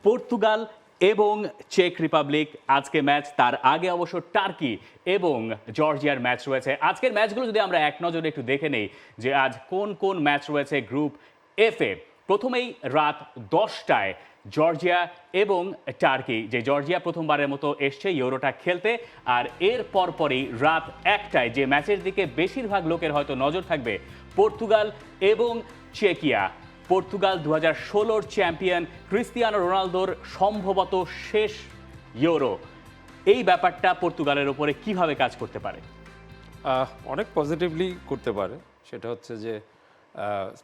Portugal এবং check Republic আজকে match, তার আগে অবশ্য টার্কি এবং জর্জিয়ার ম্যাচ রয়েছে। আজকের ম্যাচগুলো যদি আমরা এক নজরে একটু দেখে নেই যে আজ কোন কোন ম্যাচ রয়েছে গ্রুপ এফে। প্রথমেই রাত 10টায় জর্জিয়া এবং টার্কি, যে জর্জিয়া প্রথমবারের মতো এসছে ইউরোটা খেলতে, আর এর পরপরই রাত 1টায় যে ম্যাচের দিকে বেশিরভাগ লোকের হয়তো নজর থাকবে, পর্তুগাল এবং চেকিয়া। পর্তুগাল 2016-র চ্যাম্পিয়ন, ক্রিস্টিয়ানো রোনালদোর সম্ভবত শেষ ইউরো। এই ব্যাপারটা পর্তুগালের উপরে কিভাবে কাজ করতে পারে? অনেক পজিটিভলি করতে পারে। সেটা হচ্ছে যে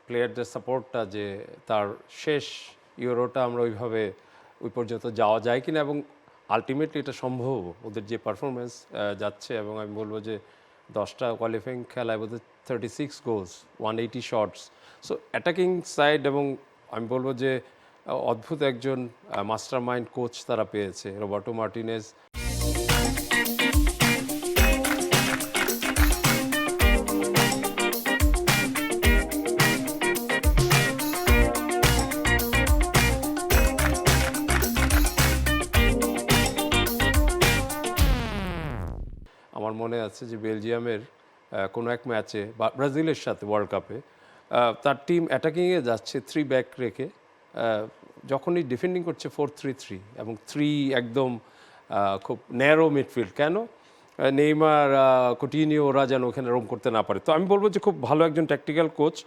প্লেয়ারদের সাপোর্টটা, যে তার শেষ ইউরোটা আমরা ওইভাবে ওই পর্যন্ত যাওয়া যায় কিনা, এবং আলটিমেটলি এটা সম্ভব ওদের যে পারফরমেন্স যাচ্ছে। এবং আমি বলবো যে 10টা কোয়ালিফাইং খেলায় বোধহয় 36 goals, 180 shots. So attacking side, এবং আমি বলবো যে অদ্ভুত একজন মাস্টার মাইন্ড কোচ তারা পেয়েছে, রবার্টো মার্টিনেজ। আমার মনে আছে যে বেলজিয়ামের কোনো এক ম্যাচে বা ব্রাজিলের সাথে ওয়ার্ল্ড কাপে তার টিম অ্যাটাকিংয়ে যাচ্ছে 3 ব্যাক রেখে, যখনই ডিফেন্ডিং করছে 4-3-3, এবং 3 একদম খুব ন্যারো মিডফিল্ড। কেন? নেইমার, কুটিনিও ওরা যেন ওখানে রোম করতে না পারে। তো আমি বলবো যে খুব ভালো একজন ট্যাকটিক্যাল কোচ,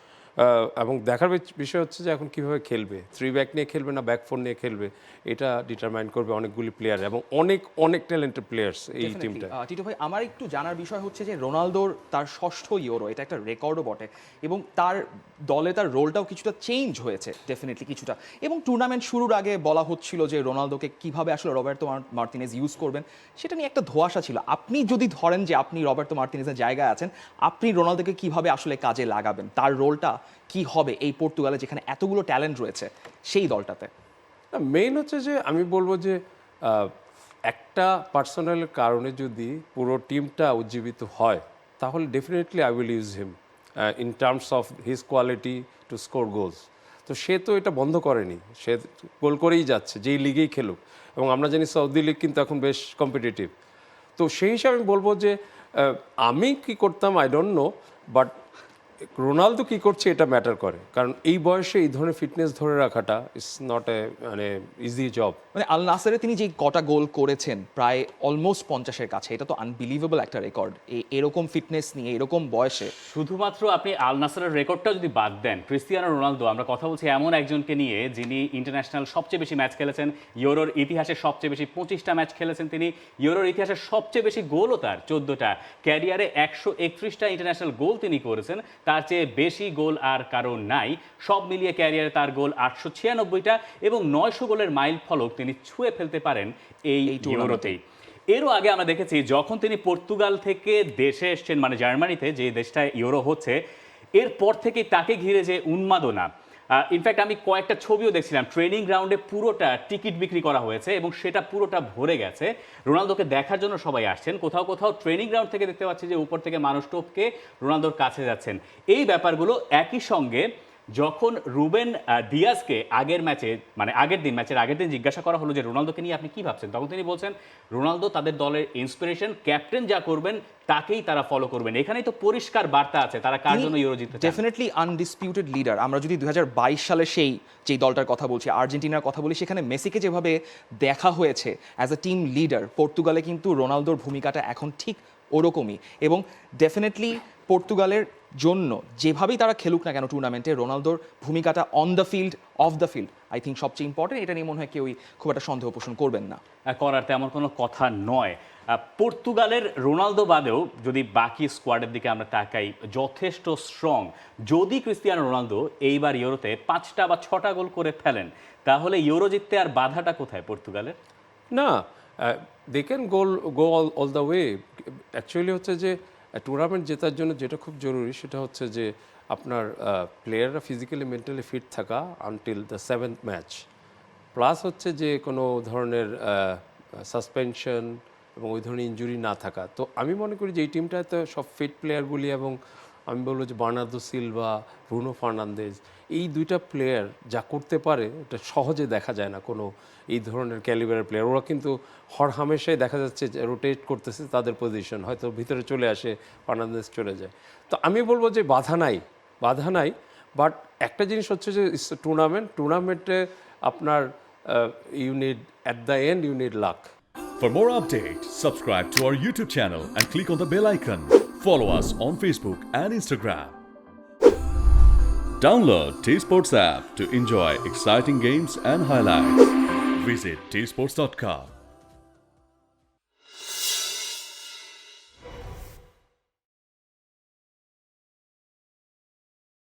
এবং দেখার বিষয় হচ্ছে যে এখন কীভাবে খেলবে, 3 ব্যাক নিয়ে খেলবে না ব্যাক 4 নিয়ে খেলবে, এটা ডিটারমাইন করবে অনেকগুলি প্লেয়ার, এবং অনেক অনেক ট্যালেন্টেড প্লেয়ার্স এই টিমটা। টিটো ভাই, আমার একটু জানার বিষয় হচ্ছে যে রোনালদোর তার ষষ্ঠ ইউরো, এটা একটা রেকর্ডও বটে, এবং তার দলে তার রোলটাও কিছুটা চেঞ্জ হয়েছে ডেফিনেটলি কিছুটা। এবং টুর্নামেন্ট শুরুর আগে বলা হচ্ছিল যে রোনালদোকে কিভাবে আসলে রবার্তো মার্তিনেজ ইউজ করবেন, সেটা নিয়ে একটা ধোঁয়াশা ছিল। আপনি যদি ধরেন যে আপনি রবার্তো মার্তিনেজের জায়গায় আছেন, আপনি রোনালদোকে কিভাবে আসলে কাজে লাগাবেন, তার রোলটা কি হবে এই পর্তুগালে যেখানে এতগুলো ট্যালেন্ট রয়েছে সেই দলটাতে? মেইন হচ্ছে যে আমি বলবো যে একটা পার্সোনালের কারণে যদি পুরো টিমটা উজ্জীবিত হয়, তাহলে definitely I will use him in terms of his quality to score goals. তো সে তো এটা বন্ধ করেনি, সে গোল করেই যাচ্ছে যেই লিগেই খেলুক, এবং আমরা জানি সৌদি লিগ কিন্তু এখন বেশ কম্পিটিটিভ। তো সেই হিসাবে আমি বলবো যে আমি কি করতাম I don't know, but Ronaldo কী করছে এটা ম্যাটার করে, কারণ এই বয়সে এই ধরনের ফিটনেস ধরে রাখাটা ইটস নট এ মানে ইজি জব। মানে আল নাসেরে তিনি যে কটা গোল করেছেন, প্রায় অলমোস্ট 50-এর কাছে, এটা তো আনবিলিভেবল একটা রেকর্ড এরকম ফিটনেস নিয়ে এরকম বয়সে। শুধুমাত্র আপনি আল নাসেরের রেকর্ডটা যদি বাদ দেন, ক্রিস্টিয়ানো রোনালদো, আমরা কথা বলছি এমন একজনকে নিয়ে যিনি ইন্টারন্যাশনাল সবচেয়ে বেশি ম্যাচ খেলেছেন, ইউরোর ইতিহাসে সবচেয়ে বেশি 25টা ম্যাচ খেলেছেন তিনি, ইউরোর ইতিহাসে সবচেয়ে বেশি গোলও তার 14টা, ক্যারিয়ারে 131টা ইন্টারন্যাশনাল গোল তিনি করেছেন, তার চেয়ে বেশি গোল আর কারণ নাই। সব মিলিয়ে ক্যারিয়ারে তার গোল 896টা, এবং 900 গোলের মাইল ফলক তিনি ছুঁয়ে ফেলতে পারেন এই ইউরোতেই। এরও আগে আমরা দেখেছি যখন তিনি পর্তুগাল থেকে দেশে এসছেন, মানে জার্মানিতে যে দেশটায় ইউরো হচ্ছে, এরপর থেকে তাকে ঘিরে যে উন্মাদনা, ইনফ্যাক্ট আমি কয়েকটা ছবিও দেখছিলাম, ট্রেনিং গ্রাউন্ডে পুরোটা টিকিট বিক্রি করা হয়েছে এবং সেটা পুরোটা ভরে গেছে। রোনালদোকে দেখার জন্য সবাই আসছেন, কোথাও কোথাও ট্রেনিং গ্রাউন্ড থেকে দেখতে পাচ্ছি যে উপর থেকে মানুষ টপকে রোনালদোর কাছে যাচ্ছেন। এই ব্যাপারগুলো একই সঙ্গে যখন রুবেন দিয়াজকে আগের ম্যাচের আগের দিন জিজ্ঞাসা করা হলো যে রোনালদোকে নিয়ে আপনি কি ভাবছেন, তখন তিনি বলছেন রোনালদো তাদের দলের ইন্সপিরেশন, ক্যাপ্টেন যা করবেন তাকেই তারা ফলো করবেন। এখানেই তো পরিষ্কার বার্তা আছে তারা কার জন্য ইউরো জিততে চান। Definitely undisputed leader. আমরা যদি 2022 সালে যেই দলটার কথা বলছি, আর্জেন্টিনার কথা বলি, সেখানে মেসিকে যেভাবে দেখা হয়েছে অ্যাজ এ টিম লিডার, পর্তুগালে কিন্তু রোনালদোর ভূমিকাটা এখন ঠিক ওরকমই। এবং ডেফিনেটলি পর্তুগালের জন্য যেভাবেই তারা খেলুক না কেন টুর্নামেন্টে, রোনালদোর ভূমিকাটা on the field, of the field I think সবচেয়ে ইম্পর্টেন্ট। এটা নিয়ে মনে হয় কেউই খুব একটা সন্দেহ পোষণ করবেন না, করার তেমন কোনো কথা নয়। পর্তুগালের রোনালদো বাদেও যদি বাকি স্কোয়াডের দিকে আমরা তাকাই, যথেষ্ট স্ট্রং। যদি ক্রিস্টিয়ানো রোনালদো এইবার ইউরোতে 5টা বা 6টা গোল করে ফেলেন, তাহলে ইউরো জিততে আর বাধাটা কোথায় পর্তুগালের? না, they can go all the way. Actually হচ্ছে যে টুর্নামেন্ট জেতার জন্য যেটা খুব জরুরি সেটা হচ্ছে যে আপনার প্লেয়াররা ফিজিক্যালি মেন্টালি ফিট থাকা until the 7th match, plus হচ্ছে যে কোনো ধরনের সাসপেনশন এবং ওই ধরনের ইনজুরি না থাকা। তো আমি মনে করি যে এই টিমটাতে সব ফিট প্লেয়ারগুলি এবং আমি বলবো যে বার্নার্দো সিলভা, ব্রুনো ফার্নান্দেজ, এই দুইটা প্লেয়ার যা করতে পারে এটা সহজে দেখা যায় না কোনো এই ধরনের ক্যালিবারের প্লেয়ার। ওরা কিন্তু হামেশাই দেখা যাচ্ছে যে রোটেট করতেছে তাদের পজিশন, হয়তো ভিতরে চলে আসে, ফার্নান্দেজ চলে যায়। তো আমি বলবো যে বাধা নাই, বাট একটা জিনিস হচ্ছে যে টুর্নামেন্টে আপনার you need at the end you need luck. For more updates, subscribe to our YouTube channel and click on the bell icon. Follow us on Facebook and Instagram. Download T Sports app to enjoy exciting games and highlights. Visit tsports.com.